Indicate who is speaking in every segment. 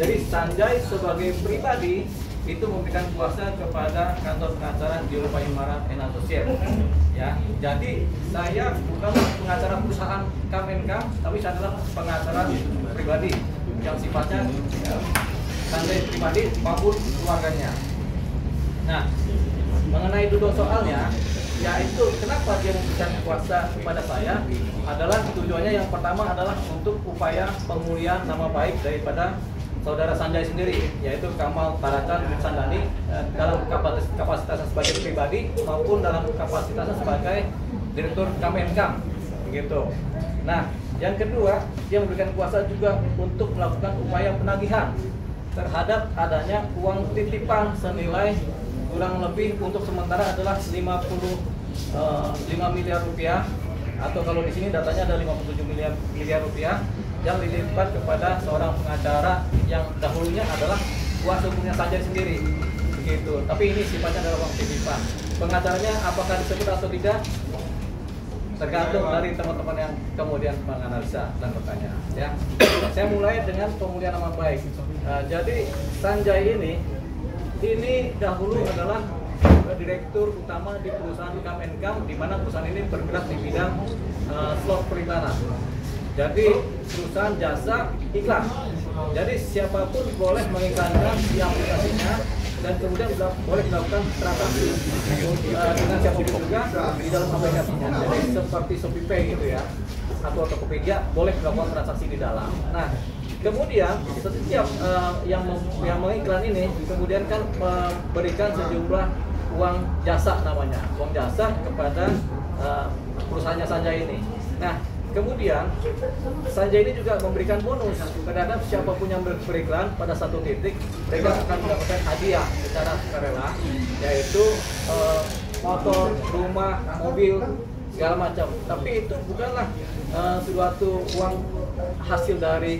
Speaker 1: Jadi Sanjay sebagai pribadi itu memberikan kuasa kepada kantor pengacara Dior Payumara & Associates. Ya, jadi saya bukan pengacara perusahaan Kam&Kam, tapi saya adalah pengacara pribadi yang sifatnya Sanjay pribadi maupun keluarganya. Nah, mengenai duduk soalnya, yaitu kenapa dia memberikan kuasa kepada saya adalah tujuannya yang pertama adalah untuk upaya pemulihan nama baik daripada saudara Sanjay sendiri, yaitu Kamal Taracan Mirsandani dalam kapasitasnya sebagai pribadi maupun dalam kapasitasnya sebagai direktur Kam&Kam, begitu. Nah, yang kedua, dia memberikan kuasa juga untuk melakukan upaya penagihan terhadap adanya uang titipan senilai kurang lebih untuk sementara adalah 5 miliar rupiah, atau kalau di sini datanya ada 57 miliar rupiah yang dilipat kepada seorang pengacara yang dahulunya adalah kuasa hukumnya Sanjay sendiri, begitu. Tapi ini sifatnya adalah uang titipan. Pengacaranya apakah disebut atau tidak tergantung dari teman-teman yang kemudian menganalisa dan bertanya. Ya, saya mulai dengan pemulihan nama baik. Jadi Sanjay ini dahulu adalah direktur utama di perusahaan Kam&Kam, di mana perusahaan ini bergerak di bidang slot periklanan. Jadi perusahaan jasa iklan. Jadi siapapun boleh mengiklankan di aplikasinya dan kemudian boleh melakukan transaksi dengan siapapun juga di dalam aplikasinya. Jadi seperti ShopeePay gitu ya, atau Tokopedia boleh melakukan transaksi di dalam. Nah, kemudian setiap yang mengiklan ini kemudian kan memberikan sejumlah uang jasa, namanya uang jasa kepada perusahaannya Sanjay ini. Nah, kemudian Sanjay ini juga memberikan bonus terhadap siapapun yang beriklan. Pada satu titik mereka akan mendapatkan hadiah secara sukarela, yaitu motor, rumah, mobil, segala macam. Tapi itu bukanlah suatu uang hasil dari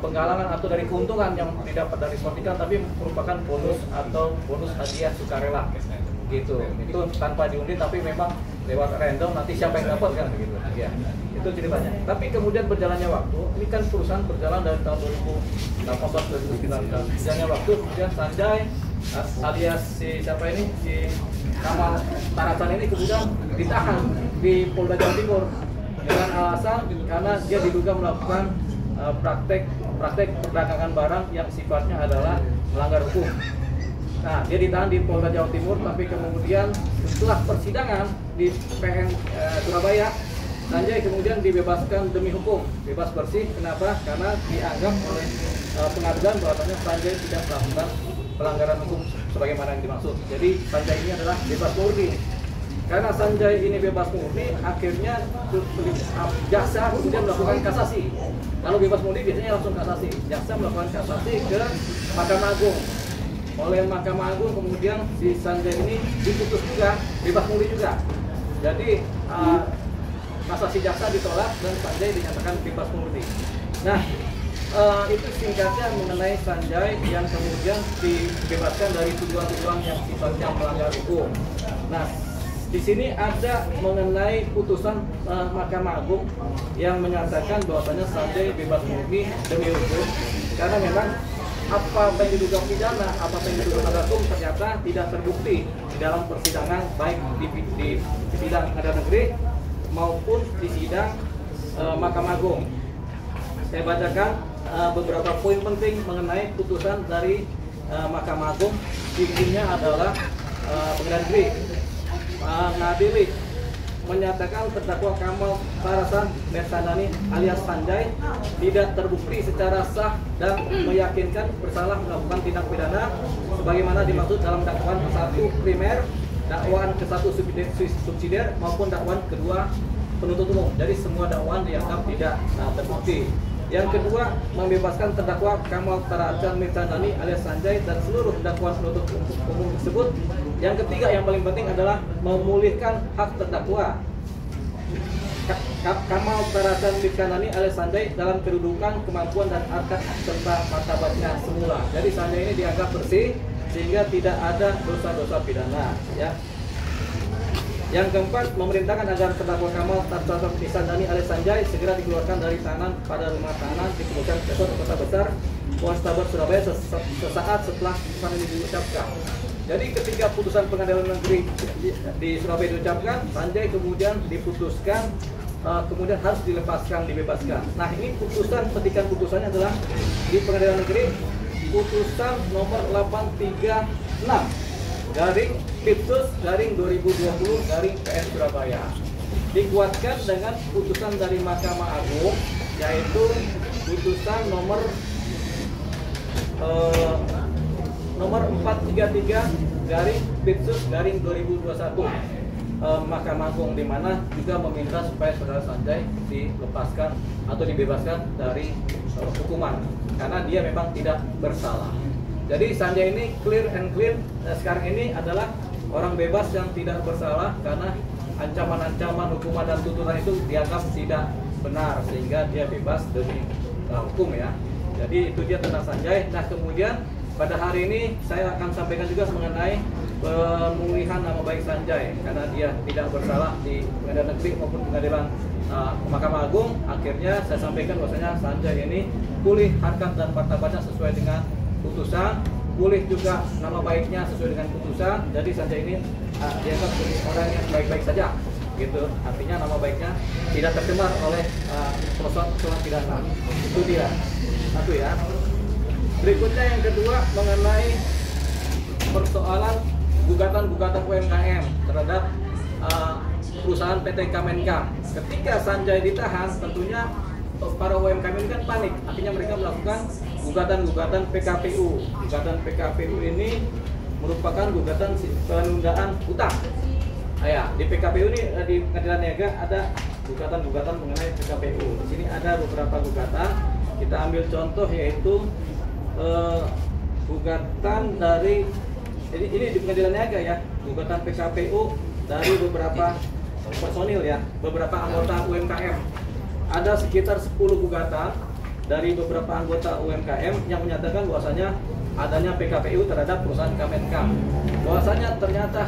Speaker 1: penggalangan atau dari keuntungan yang didapat dari slot iklan, tapi merupakan bonus atau bonus hadiah sukarela gitu. Itu tanpa diundi, tapi memang lewat random, nanti siapa yang dapat kan begitu ya. Itu ceritanya. Tapi kemudian berjalannya waktu, ini kan perusahaan berjalan dari tahun 2018-2019. Berjalannya waktu, kemudian Sanjay alias si siapa ini, si Kamal Taracan ini kemudian ditahan di Polda Jawa Timur dengan alasan karena dia diduga melakukan praktek perdagangan barang yang sifatnya adalah melanggar hukum. Nah, dia ditahan di Polda Jawa Timur, tapi kemudian setelah persidangan di PN Surabaya, Sanjay kemudian dibebaskan demi hukum, bebas bersih. Kenapa? Karena dianggap oleh pengadilan bahwasanya Sanjay tidak melakukan pelanggaran hukum sebagaimana yang dimaksud. Jadi Sanjay ini adalah bebas murni. Karena Sanjay ini bebas murni, akhirnya jaksa kemudian melakukan kasasi. Kalau bebas murni biasanya langsung kasasi. Jaksa melakukan kasasi ke Mahkamah Agung. Oleh Mahkamah Agung kemudian si Sanjay ini diputus juga, bebas murni juga. Jadi kasasi jaksa ditolak dan Sanjay dinyatakan bebas murni. Nah, itu singkatnya mengenai Sanjay yang kemudian dibebaskan dari tuduhan-tuduhan yang sifatnya melanggar hukum. Nah, di sini ada mengenai putusan Mahkamah Agung yang menyatakan bahwasanya Sanjay bebas murni demi hukum, karena memang apa yang diduga pidana, apa yang diduga melanggar hukum ternyata tidak terbukti di dalam persidangan, baik di sidang pengadilan negeri maupun di sidang Mahkamah Agung. Saya bacakan beberapa poin penting mengenai putusan dari Mahkamah Agung. Intinya adalah pengadilan negeri mengadili, menyatakan terdakwa Kamal Taracan Mirsandani alias Sanjay tidak terbukti secara sah dan meyakinkan bersalah melakukan tindak pidana sebagaimana dimaksud dalam dakwaan ke-1 primer, dakwaan ke-1 subsidiar maupun dakwaan kedua penuntut umum. Jadi semua dakwaan dianggap tidak terbukti. Yang kedua, membebaskan terdakwa Kamal Taracan Mirsandani alias Sanjay dan seluruh dakwaan penuntut umum tersebut. Yang ketiga, yang paling penting adalah memulihkan hak terdakwa Kamal Taracan Mirsandani alias Sanjay dalam kedudukan, kemampuan dan harkat serta martabatnya semula. Jadi Sanjay ini dianggap bersih sehingga tidak ada dosa-dosa pidana, ya. Yang keempat, memerintahkan agar terdakwa Kamal Taracan Mirsandani alias Sanjay segera dikeluarkan dari tahanan pada rumah tahanan di Kepolisian Resort Kota Besar Polrestabes Surabaya sesaat setelah putusan ini diucapkan. Jadi ketika putusan pengadilan negeri di Surabaya diucapkan, Sanjay kemudian diputuskan kemudian harus dilepaskan, dibebaskan. Nah, ini putusan, petikan putusannya adalah di pengadilan negeri putusan nomor 836 garing Pitsus garing 2020 garing PN Surabaya. Dikuatkan dengan putusan dari Mahkamah Agung, yaitu putusan nomor 433 garing Pitsus garing 2021 Mahkamah Agung, di mana juga meminta supaya saudara Sanjay dilepaskan atau dibebaskan dari hukuman karena dia memang tidak bersalah. Jadi Sanjay ini clear and clean sekarang ini adalah orang bebas yang tidak bersalah karena ancaman-ancaman hukuman dan tuntutan itu dianggap tidak benar sehingga dia bebas demi hukum ya. Jadi itu dia tentang Sanjay. Nah, kemudian pada hari ini saya akan sampaikan juga mengenai pemulihan nama baik Sanjay karena dia tidak bersalah di pengadilan negeri maupun pengadilan Mahkamah Agung. Akhirnya saya sampaikan bahwasanya Sanjay ini pulih harkat dan martabatnya sesuai dengan putusan, pulih juga nama baiknya sesuai dengan putusan. Jadi Sanjay ini dianggap sebagai orang yang baik-baik saja, gitu. Artinya nama baiknya tidak tercemar oleh persoalan pidana. Itu dia. Satu ya. Berikutnya yang kedua mengenai persoalan gugatan UMKM terhadap perusahaan PT Kemenka. Ketika Sanjay ditahan, tentunya para UMKM ini kan panik, akhirnya mereka melakukan gugatan PKPU. Gugatan PKPU ini merupakan gugatan penundaan utang. Ya, di PKPU ini di Pengadilan Niaga ada gugatan-gugatan mengenai PKPU. Di sini ada beberapa gugatan. Kita ambil contoh yaitu gugatan dari ini di Pengadilan Niaga ya, gugatan PKPU dari beberapa personil ya, beberapa anggota UMKM. Ada sekitar 10 gugatan dari beberapa anggota UMKM yang menyatakan bahwasanya adanya PKPU terhadap perusahaan Kemenka. Bahwasanya ternyata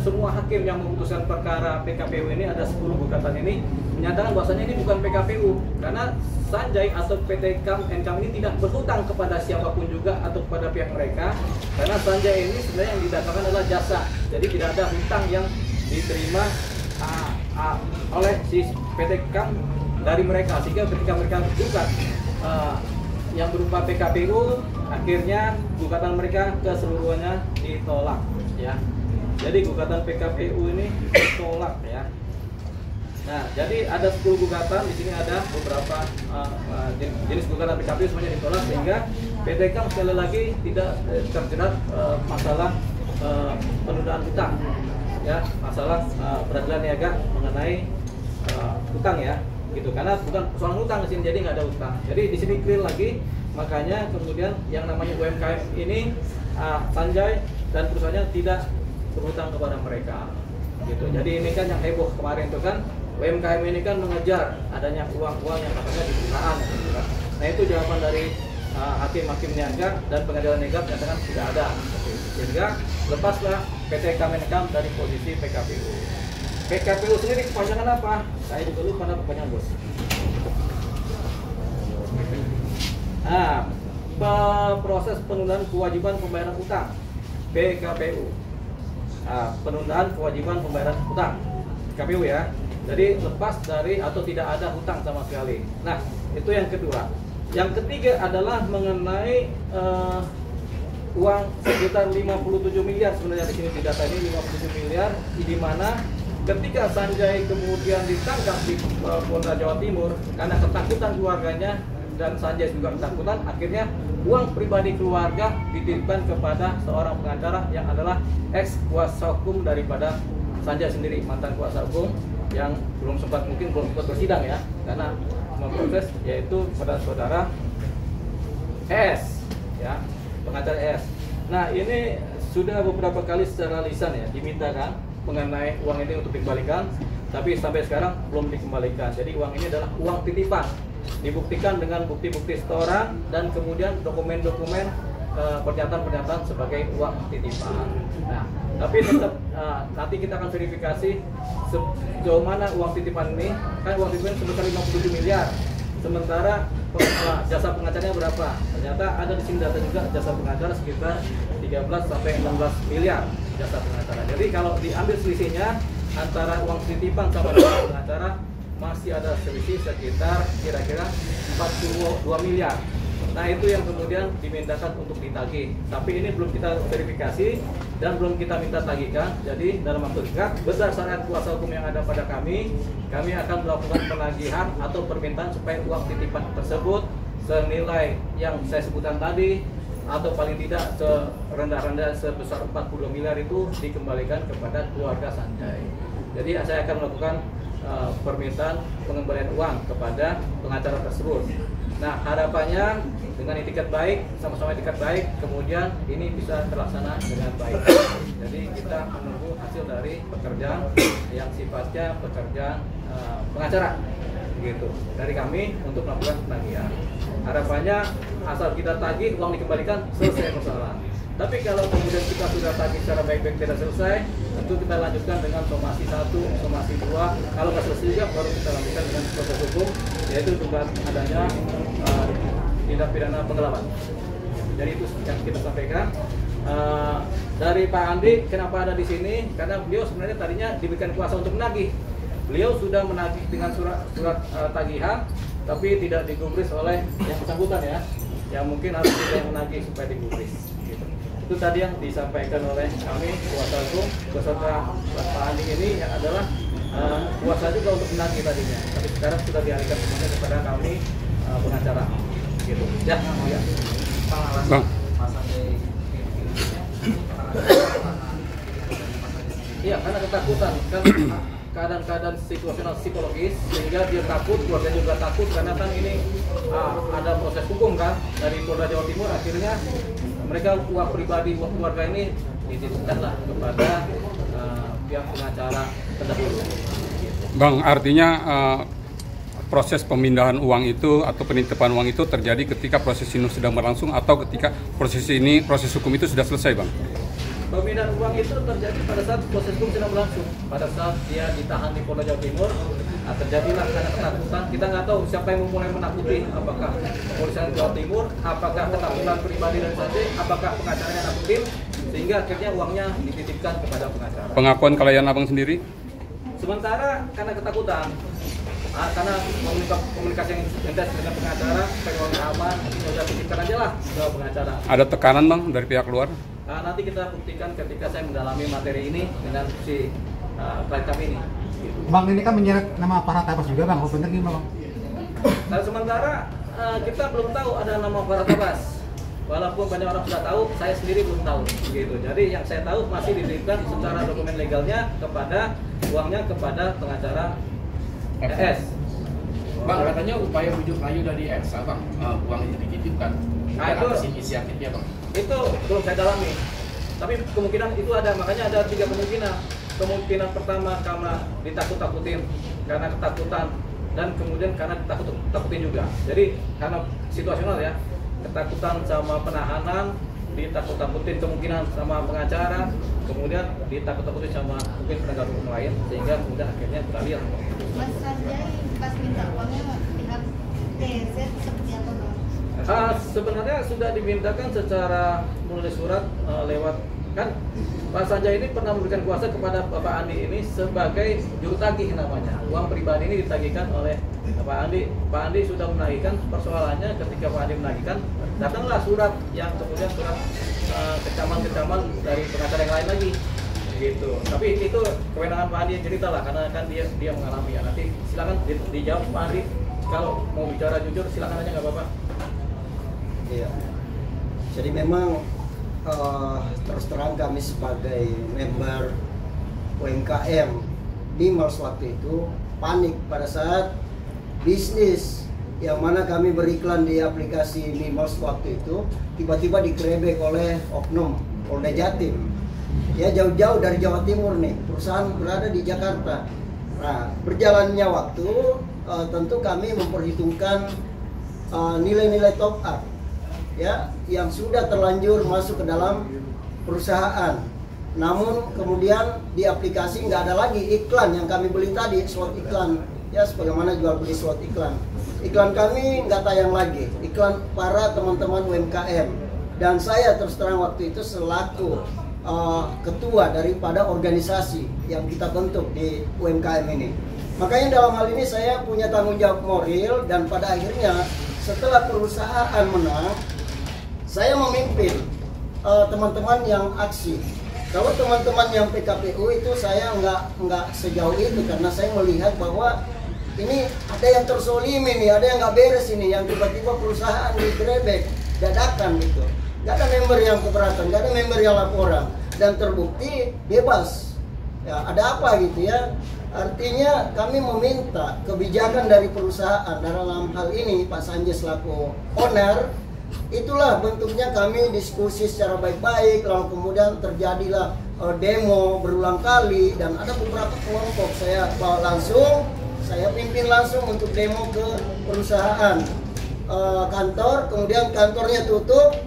Speaker 1: semua hakim yang memutuskan perkara PKPU ini, ada 10 gugatan ini, menyatakan bahwasanya ini bukan PKPU karena Sanjay atau PT Kemenka ini tidak berhutang kepada siapapun juga atau kepada pihak mereka, karena Sanjay ini sebenarnya yang didakwakan adalah jasa. Jadi tidak ada hutang yang diterima oleh si PT Kemenka dari mereka, sehingga ketika mereka gugat yang berupa PKPU, akhirnya gugatan mereka keseluruhannya ditolak ya. Jadi gugatan PKPU ini ditolak ya. Nah, jadi ada 10 gugatan, di sini ada beberapa jenis gugatan PKPU semuanya ditolak, sehingga PT Kemenka sekali lagi tidak terjerat masalah penundaan hutang ya, masalah peradilan niaga mengenai hutang ya, gitu. Karena bukan persoalan hutang di sini, jadi nggak ada hutang. Jadi di sini clear lagi, makanya kemudian yang namanya UMKM ini Sanjay dan perusahaannya tidak berhutang kepada mereka, gitu. Jadi ini kan yang heboh kemarin itu kan, UMKM ini kan mengejar adanya uang-uang yang katanya di perusahaan, gitu kan. Nah, itu jawaban dari hakim-hakim niaga dan pengadilan niaga menyatakan tidak ada, sehingga lepaslah PT Kemenka dari posisi PKPU. PKPU sendiri kepanjangan apa? Saya juga lupa nama kepanjangan, bos. Proses penundaan kewajiban pembayaran utang, PKPU. Penundaan kewajiban pembayaran utang, PKPU ya. Jadi lepas dari atau tidak ada hutang sama sekali. Nah, itu yang kedua. Yang ketiga adalah mengenai uang sekitar 57 miliar sebenarnya di sini di data ini 57 miliar, di mana ketika Sanjay kemudian ditangkap di Polda Jawa Timur karena ketakutan keluarganya dan Sanjay juga ketakutan, akhirnya uang pribadi keluarga dititipkan kepada seorang pengacara yang adalah ex kuasa hukum daripada Sanjay sendiri, mantan kuasa hukum yang belum sempat bersidang ya, karena memproses, yaitu pada saudara S ya, pengacara S. Nah, ini sudah beberapa kali secara lisan ya dimintakan mengenai uang ini untuk dikembalikan, tapi sampai sekarang belum dikembalikan. Jadi uang ini adalah uang titipan, dibuktikan dengan bukti-bukti setoran dan kemudian dokumen-dokumen pernyataan-pernyataan sebagai uang titipan. Nah, tapi tetap nanti kita akan verifikasi sejauh mana uang titipan ini. Kan uang titipan sebesar 57 miliar, sementara jasa pengacaranya berapa. Ternyata ada di sini data juga jasa pengacara sekitar 13 sampai 16 miliar jasa pengacara. Jadi kalau diambil selisihnya antara uang titipan sama jasa pengacara masih ada selisih sekitar kira-kira 42 miliar. Nah itu yang kemudian dimintakan untuk ditagih. Tapi ini belum kita verifikasi dan belum kita minta tagihkan. Jadi dalam waktu dekat berdasarkan kuasa hukum yang ada pada kami akan melakukan penagihan atau permintaan supaya uang titipan tersebut senilai yang saya sebutkan tadi atau paling tidak serendah-rendah sebesar 42 miliar itu dikembalikan kepada keluarga Sanjay. Jadi saya akan melakukan permintaan pengembalian uang kepada pengacara tersebut. Nah harapannya dengan itikat baik, sama-sama itikat baik, kemudian ini bisa terlaksana dengan baik. Jadi kita menunggu hasil dari pekerjaan yang sifatnya pekerjaan pengacara, gitu, dari kami untuk melakukan penagihan. Harapannya asal kita tagih uang dikembalikan, selesai masalah. Tapi kalau kemudian kita sudah tagih secara baik-baik tidak selesai, tentu kita lanjutkan dengan somasi 1, somasi 2. Kalau nggak selesai juga baru kita lanjutkan dengan proses hukum, yaitu dugaan adanya tindak pidana penggelapan. Jadi itu yang kita sampaikan. Dari Pak Andi, kenapa ada di sini? Karena beliau sebenarnya tadinya diberikan kuasa untuk menagih. Beliau sudah menagih dengan surat tagihan, tapi tidak digubris oleh yang bersangkutan ya. Yang mungkin harus kita yang menagih supaya digubris. Gitu. Itu tadi yang disampaikan oleh kami kuasa hukum beserta Pak Andi ini yang adalah kuasa juga untuk menagih tadinya. Tapi sekarang sudah dialihkan semuanya kepada kami pengacara. Gitu. Ya, ya.
Speaker 2: Bang.
Speaker 1: Iya, karena ketakutan kan keadaan-keadaan situasional psikologis sehingga dia takut, keluarga juga takut karena kan ini ada proses hukum kan dari Polda Jawa Timur. Akhirnya mereka uang pribadi uang keluarga ini dititipkanlah kepada pihak pengacara terdahulu.
Speaker 2: Bang, artinya proses pemindahan uang itu atau penitipan uang itu terjadi ketika proses ini sedang berlangsung atau ketika proses hukum itu sudah selesai, Bang?
Speaker 1: Pemindahan uang itu terjadi pada saat proses hukum sedang berlangsung. Pada saat dia ditahan di Polda Jawa Timur, terjadilah karena ketakutan. Kita nggak tahu siapa yang mulai menakuti, apakah kepolisian Jawa Timur, apakah ketakutan pribadi dari Sanjay, apakah pengacaranya nakutin, sehingga akhirnya uangnya dititipkan kepada pengacara.
Speaker 2: Pengakuan klien Abang sendiri?
Speaker 1: Sementara karena ketakutan, karena komunikasi yang intens dengan pengacara, pengakuan aman, sudah titipkan aja lah ke pengacara.
Speaker 2: Ada tekanan, Bang, dari pihak luar?
Speaker 1: Nanti kita buktikan ketika saya mendalami materi ini dengan si klien kami ini.
Speaker 3: Bang, ini kan menyeret nama Farhat Abbas juga, Bang. Benar gimana, Bang?
Speaker 1: Nah, sementara kita belum tahu ada nama Farhat Abbas. Walaupun banyak orang sudah tahu, saya sendiri belum tahu. Gitu. Jadi yang saya tahu masih diberikan secara dokumen legalnya kepada uangnya kepada pengacara ES.
Speaker 4: Bang, katanya upaya bujuk rayu dari Elsa, Bang, uang itu dititipkan.
Speaker 1: Nah, itu
Speaker 4: inisiatifnya, Bang.
Speaker 1: Itu belum saya dalami. Tapi kemungkinan itu ada, makanya ada 3 kemungkinan. Kemungkinan pertama karena ditakut-takutin, karena ketakutan, dan kemudian karena ditakut-takutin juga. Jadi karena situasional ya, ketakutan sama penahanan, ditakut-takutin kemungkinan sama pengacara, kemudian ditakut-takutin sama mungkin penegak hukum lain, sehingga kemudian akhirnya beralih.
Speaker 5: Mas Sanjay pas minta uangnya pihak TZ seperti apa, Bang?
Speaker 1: Sebenarnya sudah dimintakan secara menulis surat lewat kan Pak Sanjay ini pernah memberikan kuasa kepada Bapak Andi ini sebagai juru tagih namanya. Uang pribadi ini ditagihkan oleh Pak Andi. Pak Andi sudah menagihkan, persoalannya ketika Pak Andi menagihkan datanglah surat yang kemudian surat kecaman-kecaman dari pengacara yang lain lagi gitu. Tapi itu kewenangan Pak Andi yang cerita lah karena kan dia mengalami ya. Nanti silakan dijawab Pak Andi. Kalau mau bicara jujur silakan aja nggak apa-apa.
Speaker 6: Iya. Jadi memang terus terang kami sebagai member UMKM Mimals waktu itu panik pada saat bisnis yang mana kami beriklan di aplikasi Mimals waktu itu tiba-tiba digerebek oleh oknum Polda Jatim. Ya jauh-jauh dari Jawa Timur nih, perusahaan berada di Jakarta. Nah, berjalannya waktu tentu kami memperhitungkan nilai-nilai top up ya yang sudah terlanjur masuk ke dalam perusahaan. Namun kemudian di aplikasi nggak ada lagi iklan yang kami beli tadi, slot iklan ya sebagaimana jual beli slot iklan. iklan kami nggak tayang lagi, iklan para teman-teman UMKM. Dan saya terus terang waktu itu selaku ketua daripada organisasi yang kita bentuk di UMKM ini. Makanya dalam hal ini saya punya tanggung jawab moral, dan pada akhirnya setelah perusahaan menang, saya memimpin teman-teman yang aksi. Kalau teman-teman yang PKPU itu saya nggak sejauh itu, karena saya melihat bahwa ini ada yang tersolimi nih, ada yang nggak beres ini, yang tiba-tiba perusahaan digrebek dadakan gitu. Nggak ada member yang keberatan, nggak ada member yang laporan, dan terbukti bebas. Ya, ada apa gitu ya? Artinya kami meminta kebijakan dari perusahaan dalam hal ini Pak Sanjay selaku owner. Itulah bentuknya kami diskusi secara baik-baik, lalu kemudian terjadilah demo berulang kali, dan ada beberapa kelompok saya bawa langsung, saya pimpin langsung untuk demo ke perusahaan kantor, kemudian kantornya tutup,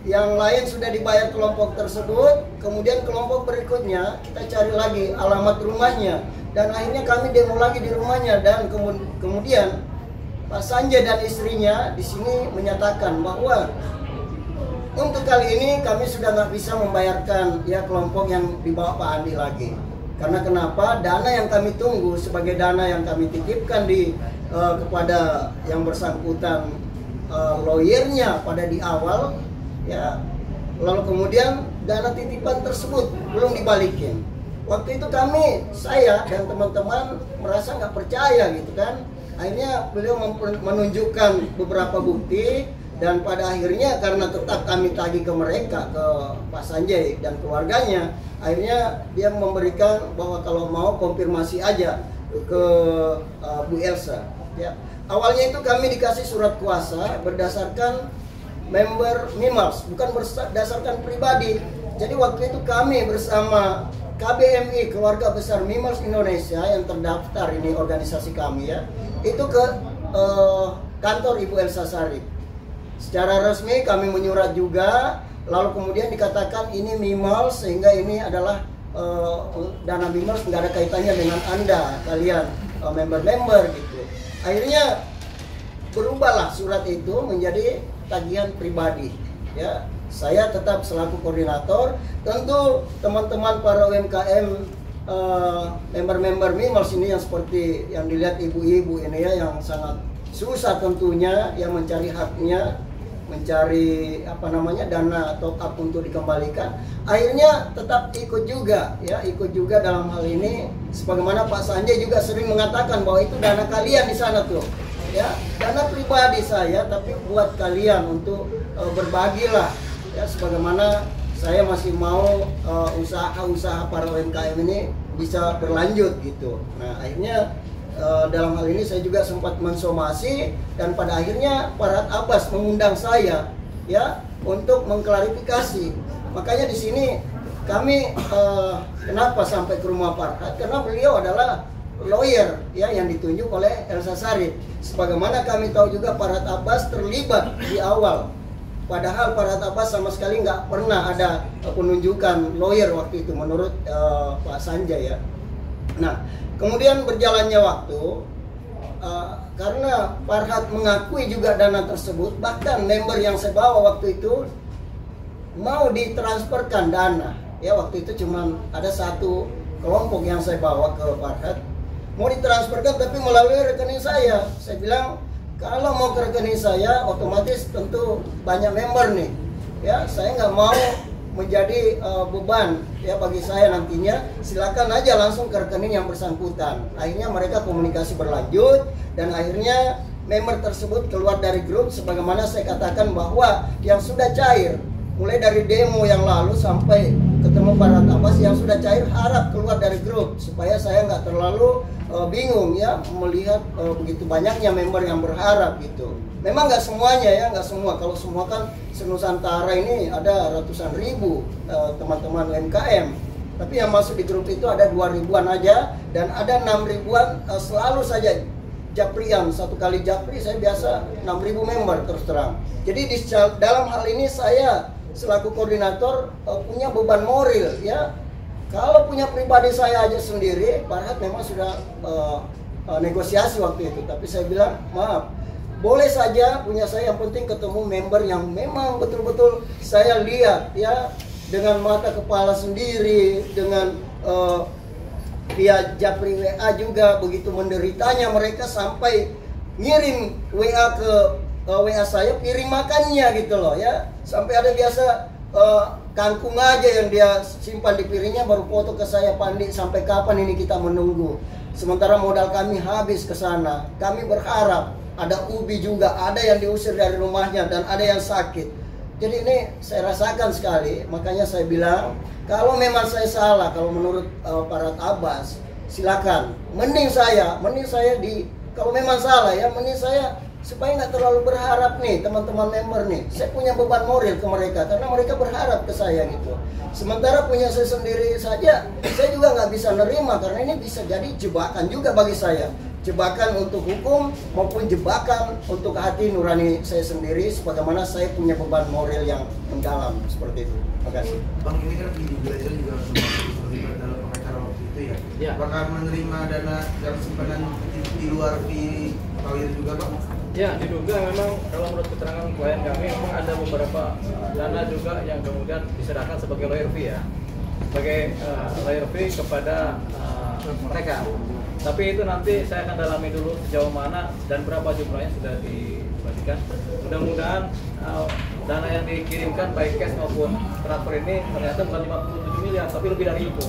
Speaker 6: yang lain sudah dibayar kelompok tersebut, kemudian kelompok berikutnya kita cari lagi alamat rumahnya, dan akhirnya kami demo lagi di rumahnya, dan kemudian Pak Sanjay dan istrinya di sini menyatakan bahwa untuk kali ini kami sudah nggak bisa membayarkan ya kelompok yang dibawa Pak Andi lagi. Karena kenapa? Dana yang kami tunggu sebagai dana yang kami titipkan kepada yang bersangkutan lawyernya pada di awal, ya. Lalu kemudian dana titipan tersebut belum dibalikin. Waktu itu saya dan teman-teman merasa nggak percaya gitu kan. Akhirnya beliau menunjukkan beberapa bukti, dan pada akhirnya karena tetap kami tagih ke mereka, ke Pak Sanjay dan keluarganya, akhirnya dia memberikan bahwa kalau mau konfirmasi aja ke Bu Elsa. Ya. Awalnya itu kami dikasih surat kuasa berdasarkan member Mimals, bukan berdasarkan pribadi. Jadi waktu itu kami bersama KBMI, Keluarga Besar Mimals Indonesia yang terdaftar, ini organisasi kami ya, itu ke kantor Ibu Elsa Sarip. Secara resmi kami menyurat juga, lalu kemudian dikatakan ini Mimals, sehingga ini adalah dana Mimals, nggak ada kaitannya dengan Anda, kalian member-member gitu. Akhirnya berubahlah surat itu menjadi tagihan pribadi ya. Saya tetap selaku koordinator, tentu teman-teman para UMKM member-member Mimals ini yang seperti yang dilihat ibu-ibu ini ya, yang sangat susah tentunya yang mencari haknya, mencari dana top up untuk dikembalikan, akhirnya tetap ikut juga ya, ikut juga dalam hal ini. Sebagaimana Pak Sanjay juga sering mengatakan bahwa itu dana kalian di sana tuh ya, dana pribadi saya tapi buat kalian untuk berbagilah ya, sebagaimana saya masih mau usaha-usaha para UMKM ini bisa berlanjut gitu. Nah akhirnya dalam hal ini saya juga sempat mensomasi, dan pada akhirnya Farhad Abbas mengundang saya ya untuk mengklarifikasi. Makanya di sini kami kenapa sampai ke rumah Farhad, karena beliau adalah lawyer ya yang ditunjuk oleh Elsa Sarip. Sebagaimana kami tahu juga Farhad Abbas terlibat di awal, padahal Farhad Abbas sama sekali nggak pernah ada penunjukan lawyer waktu itu menurut Pak Sanjay ya. Nah kemudian berjalannya waktu, karena Farhad mengakui juga dana tersebut, bahkan member yang saya bawa waktu itu mau ditransferkan dana ya, waktu itu cuma ada satu kelompok yang saya bawa ke Farhad, mau ditransferkan tapi melalui rekening saya. Saya bilang kalau mau ke rekening saya otomatis tentu banyak member nih ya, saya nggak mau menjadi beban ya bagi saya nantinya, silakan aja langsung ke rekening yang bersangkutan. Akhirnya mereka komunikasi berlanjut, dan akhirnya member tersebut keluar dari grup. Sebagaimana saya katakan bahwa yang sudah cair mulai dari demo yang lalu sampai ketemu Farhad Abbas, yang sudah cair harap keluar dari grup supaya saya nggak terlalu bingung ya melihat begitu banyaknya member yang berharap gitu. Memang nggak semuanya ya, nggak semua. Kalau semua kan se-Nusantara ini ada ratusan ribu teman-teman UMKM. Tapi yang masuk di grup itu ada 2.000-an aja, dan ada 6.000-an selalu saja japrian. Satu kali japri saya biasa 6.000 member terus terang. Jadi dalam hal ini saya selaku koordinator punya beban moral ya. Kalau punya pribadi saya aja sendiri, Farhad memang sudah negosiasi waktu itu. Tapi saya bilang maaf, boleh saja punya saya, yang penting ketemu member yang memang betul-betul saya lihat ya dengan mata kepala sendiri, dengan via Japri WA juga begitu menderitanya mereka sampai ngirim WA ke WA saya piring makannya gitu loh ya, sampai ada biasa kangkung aja yang dia simpan di piringnya baru foto ke saya, Pandi sampai kapan ini kita menunggu, sementara modal kami habis ke sana. Kami berharap, ada ubi juga, ada yang diusir dari rumahnya dan ada yang sakit. Jadi ini saya rasakan sekali, makanya saya bilang kalau memang saya salah, kalau menurut para Abbas silakan, mending saya kalau memang salah ya, mending saya supaya nggak terlalu berharap nih teman-teman member nih. Saya punya beban moral ke mereka karena mereka berharap ke saya gitu. Sementara punya saya sendiri saja, saya juga nggak bisa nerima karena ini bisa jadi jebakan juga bagi saya. Jebakan untuk hukum maupun jebakan untuk hati nurani saya sendiri, sebagaimana saya punya beban moral yang mendalam seperti itu. Terima kasih.
Speaker 7: Bang, ini kan di belajar juga terlibat dalam pengacara waktu itu ya.
Speaker 1: Ya.
Speaker 7: Bakal menerima dana dalam simpanan di luar di lawyer juga, Bang?
Speaker 1: Ya, diduga memang kalau menurut keterangan klien kami memang ada beberapa dana juga yang kemudian diserahkan sebagai lawyer fee ya, sebagai lawyer fee kepada mereka. Tapi itu nanti saya akan dalami dulu sejauh mana dan berapa jumlahnya sudah dibagikan. Mudah-mudahan dana yang dikirimkan baik cash maupun transfer ini ternyata bukan 57 miliar tapi lebih dari itu,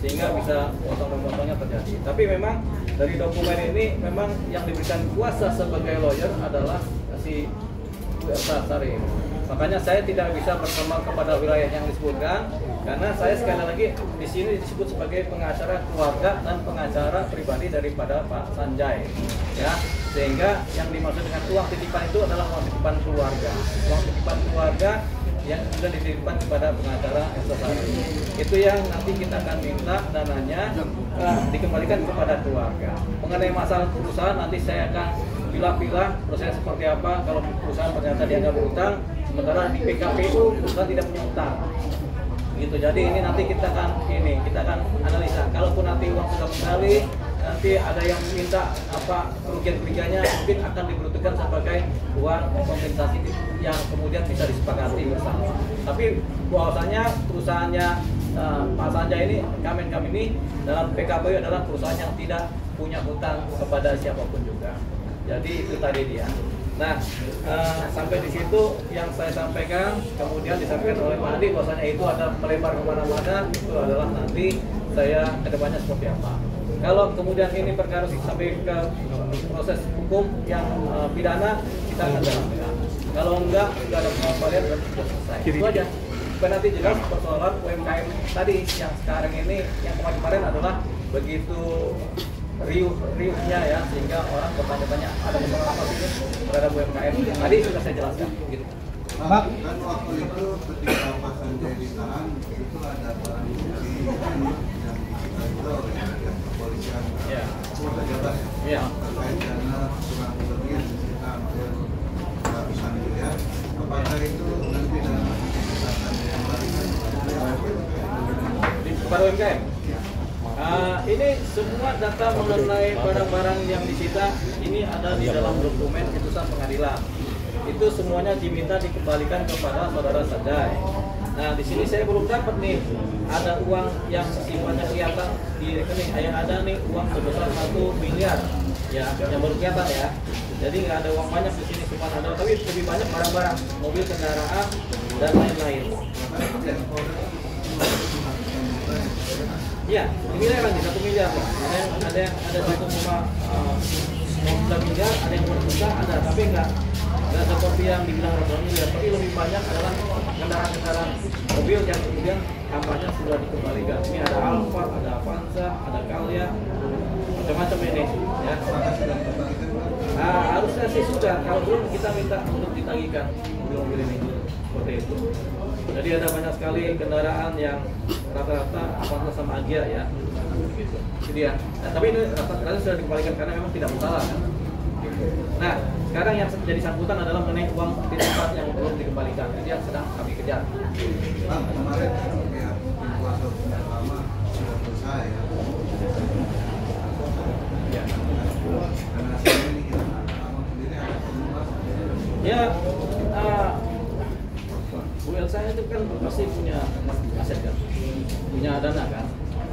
Speaker 1: sehingga bisa potong-potongnya terjadi. Tapi memang dari dokumen ini memang yang diberikan kuasa sebagai lawyer adalah si Bu Elsa Sarif. Makanya saya tidak bisa berkembang kepada wilayah yang disebutkan karena saya sekali lagi di sini disebut sebagai pengacara keluarga dan pengacara pribadi daripada Pak Sanjay. Ya, sehingga yang dimaksud dengan uang titipan itu adalah uang titipan keluarga. Uang titipan keluarga yang sudah dititipkan kepada pengacara Elsa Sarif. Itu yang nanti kita akan minta dananya dikembalikan kepada keluarga. Mengenai masalah perusahaan nanti saya akan pilah-pilah prosesnya seperti apa. Kalau perusahaan ternyata dianggap berutang, sementara di PKPU perusahaan tidak punya utang. Gitu. Jadi ini nanti kita akan analisa. Kalaupun nanti uang sudah kembali, nanti ada yang minta apa kerugian-kerugiannya mungkin akan diperuntukkan sebagai uang kompensasi yang kemudian bisa disepakati bersama. Tapi bahwasanya perusahaannya Pak Sanjay ini, kami ini dalam PKPU adalah perusahaan yang tidak punya hutang kepada siapapun juga. Jadi itu tadi dia. Nah, sampai di situ yang saya sampaikan, kemudian disampaikan oleh Pak Andi bahwasanya itu ada melebar kemana-mana, itu adalah nanti saya kedepannya seperti apa. Kalau kemudian ini perkara sampai ke proses hukum yang pidana, kita akan dalamkan. Kalau enggak ada pengembalian dan sudah selesai. Itu aja. Supaya nanti jelas persoalan UMKM tadi yang sekarang ini, yang kemarin adalah begitu riuhnya ya, sehingga orang bertanya-tanya ada masalah apa sih terhadap UMKM. Tadi sudah saya jelaskan. Gitu.
Speaker 7: Pak, kan waktu itu ketika Pak Sanjay ditahan itu ada barang bukti yang itu oleh kepolisian.
Speaker 1: Ya.
Speaker 7: Polda Jabar ya.
Speaker 1: Iya.
Speaker 7: Terkait dana kurang lebih sekitar hampir ratusan miliar. Apakah itu nanti dalam akan dikembalikan
Speaker 1: Kepada UMKM. Ini semua data mengenai barang-barang yang disita ini ada di dalam dokumen putusan pengadilan. Itu semuanya diminta dikembalikan kepada saudara Sanjay. Nah, di sini saya belum dapat nih ada uang yang simpannya kelihatan di rekening. Ada nih uang sebesar 1 miliar. Ya, yang baru kelihatan ya. Jadi nggak ada uang banyak di sini, cuma ada, tapi lebih banyak barang-barang, mobil, kendaraan dan lain-lain. Iya, nilai lagi 1 miliar. Ada 1,9 miliar, ada yang berjuta, ada, tapi enggak seperti yang dibilang 2 miliar, tapi lebih banyak adalah kendaraan mobil yang kemudian kampanye sudah dikembalikan. Ini ada Alfa, ada Avanza, ada Calya, macam-macam ini. Ya. Harusnya sih sudah, kalau belum kita minta untuk ditagihkan mobil-mobil ini, seperti itu. Jadi ada banyak sekali kendaraan yang rata-rata Avanza sama Agia ya, gitu. Jadi ya, tapi ini rata-rata sudah dikembalikan karena memang tidak bersalah kan. Nah, sekarang yang jadi sangkutan adalah mengenai uang titipan yang belum dikembalikan. Itu yang sedang kami kejar.
Speaker 7: Bang, kemarin pihak kuasa hukum lama sudah selesai ya.
Speaker 1: Ya.
Speaker 7: Dan hasilnya ini gimana? Abang sendiri ada semua.
Speaker 1: Ya, Bu Elsa itu kan pasti punya aset kan, punya dana kan,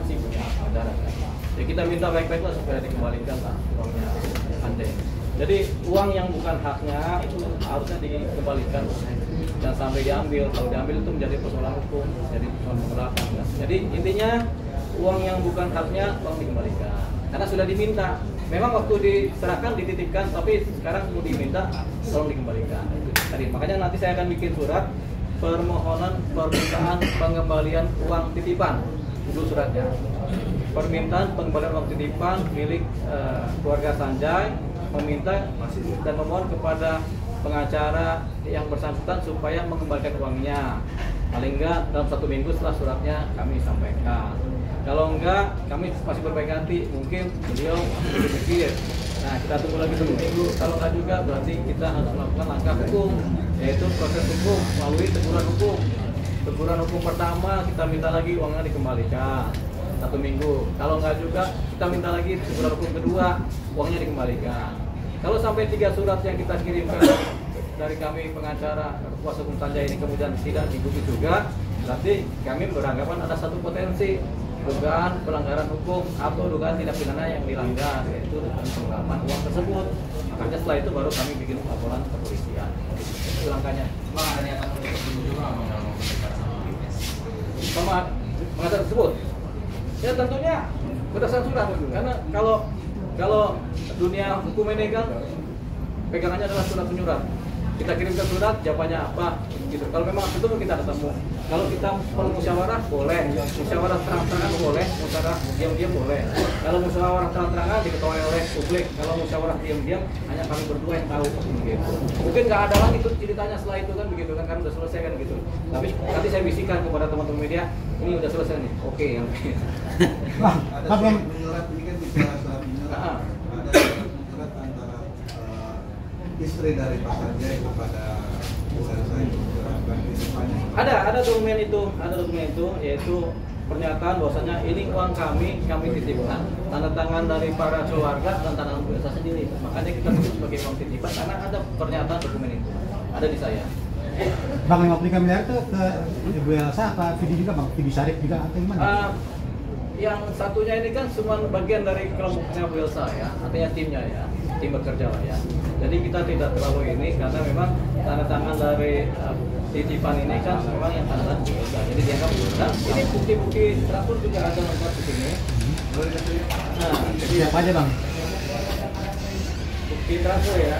Speaker 1: pasti punya dana kan. Ya kita minta baik-baik lah supaya dikembalikan lah uangnya Ande. Jadi uang yang bukan haknya itu harusnya dikembalikan, jangan sampai diambil. Kalau diambil itu menjadi persoalan hukum, jadi persoalan pengelapan kan. Jadi intinya uang yang bukan haknya tolong dikembalikan, karena sudah diminta. Memang waktu diserahkan dititipkan, tapi sekarang mau diminta tolong dikembalikan. Itu tadi makanya nanti saya akan bikin surat permohonan permintaan pengembalian uang titipan, itu suratnya. Permintaan pengembalian uang titipan milik keluarga Sanjay, meminta dan memohon kepada pengacara yang bersangkutan supaya mengembalikan uangnya. Paling enggak dalam 1 minggu setelah suratnya kami sampaikan. Kalau enggak, kami masih berbaik hati, mungkin beliau masih berpikir. Nah, kita tunggu lagi 1 minggu. Kalau enggak juga, berarti kita harus melakukan langkah hukum, yaitu proses hukum melalui teguran hukum. Teguran hukum pertama, kita minta lagi uangnya dikembalikan 1 minggu. Kalau enggak juga, kita minta lagi teguran hukum kedua, uangnya dikembalikan. Kalau sampai 3 surat yang kita kirimkan dari kami pengacara kuasa hukum Sanjay ini kemudian tidak digugat juga, berarti kami beranggapan ada satu potensi dugaan pelanggaran hukum atau dugaan tindak pidana yang dilanggar, yaitu penggelapan uang tersebut. Makanya setelah itu baru kami bikin laporan ke kepolisian. Itu langkahnya.
Speaker 4: Bang, ada niatan untuk bertemu juga nggak Bang, dalam pemeriksaan sama BPS?
Speaker 1: Sama pengacara tersebut, ya tentunya berdasarkan surat. Karena kalau dunia hukum ini kan pegangannya adalah surat menyurat. Kita kirimkan surat, jawabannya apa, gitu. Kalau memang itu kita ketemu. Kalau kita perlu musyawarah boleh, musyawarah terang-terangan boleh, musyawarah diam-diam boleh. Kalau musyawarah terang-terangan diketahui oleh publik, kalau musyawarah diam-diam hanya kami berdua yang tahu, gitu. Mungkin nggak ada lagi itu ceritanya setelah itu kan begitu kan, karena udah selesai kan gitu. Tapi nanti saya bisikan kepada teman-teman media, ini udah selesai nih, oke yang.
Speaker 7: Ada surat menyurat ini kan bicara surat menyurat. Ada surat antara istri dari Pak Sanjay kepada Bu Elsa itu menyerahkan titipannya.
Speaker 1: Ada dokumen itu, yaitu pernyataan bahwasanya ini uang kami titipkan, tanda tangan dari para keluarga dan tanda tangan Bu Elsa sendiri. Makanya kita sebut sebagai uang titipan karena ada pernyataan dokumen itu, ada di saya.
Speaker 3: Bang, 53 miliar itu ke Bu Elsa apa Vidi juga Bang? Vidi Syarif juga atau gimana?
Speaker 1: Yang satunya ini kan semua bagian dari kelompoknya Bu Elsa ya, artinya timnya ya, tim bekerja lah ya. Jadi kita tidak terlalu ini karena memang tanda tangan dari titipan ini kan memang yang tanda tangan Bu Elsa. Jadi dianggap nah, ini bukti-bukti transfer juga ada lengkap di sini. Nah,
Speaker 3: Jadi apa aja Bang?
Speaker 1: bukti transfer ya.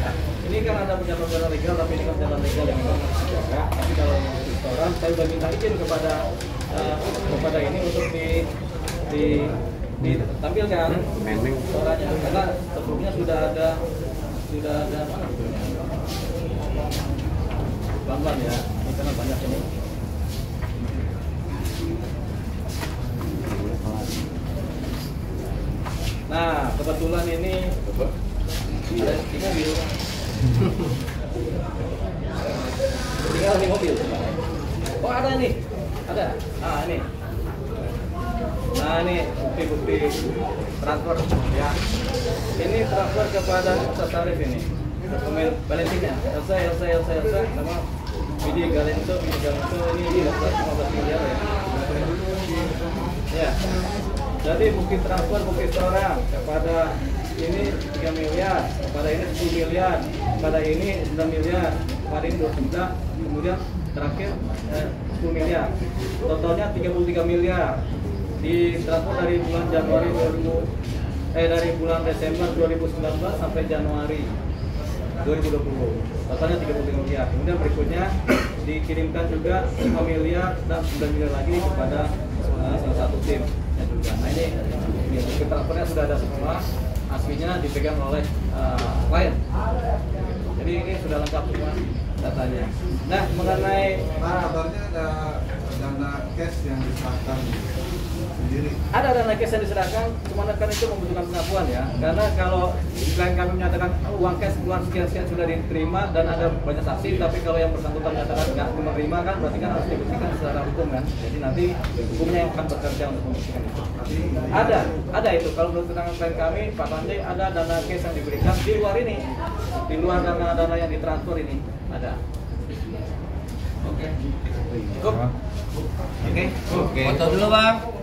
Speaker 1: Ini kan ada perjalanan legal, tapi ini kan perjalanan legal yang memang harus dijaga. Tapi kalau restoran, saya sudah minta izin kepada ini untuk ditampilkan suaranya, karena sebelumnya sudah ada mana sebelumnya pelan-pelan ya, ini karena banyak ini. Nah kebetulan ini ada di mobil, tinggal di mobil. Oh ada nih, ada. Ah ini. Nah ini bukti-bukti transfer ya. Ini transfer kepada Sarif ini. Dokumen balansinya. Elsa nama Vidi Galenso ini dapat 15 miliar ya. Ya. Jadi bukti transfer bukti setoran kepada ini 3 miliar, kepada ini 10 miliar, kepada ini 9 miliar, kepada ini 2 juta, kemudian terakhir 10 miliar. Totalnya 33 miliar. Di transfer dari bulan Januari dari bulan Desember 2019 sampai Januari 2020. Totalnya 33 miliar. Kemudian berikutnya dikirimkan juga 5 miliar dan 9 miliar lagi kepada salah satu tim juga. Nah ini transfernya sudah ada semua, aslinya dipegang oleh klien. Jadi ini sudah lengkap semua datanya. Nah mengenai
Speaker 7: kabarnya ada dana cash yang diserahkan sendiri.
Speaker 1: Ada dana cash yang diserahkan, cuma kan itu membutuhkan pengakuan ya. Karena kalau klien kami menyatakan uang cash keluar sekian sudah diterima dan ada banyak saksi, tapi kalau yang bersangkutan menyatakan nggak menerima kan berarti kan harus dibuktikan secara hukum kan. Jadi nanti hukumnya yang akan bekerja untuk membuktikan itu.
Speaker 7: Tapi
Speaker 1: Ada itu. Kalau menurut keterangan klien kami, Pak Sanjay, ada dana cash yang diberikan di luar ini, di luar dana yang ditransfer ini ada. Oke. Cukup. Oke.
Speaker 8: Foto dulu bang.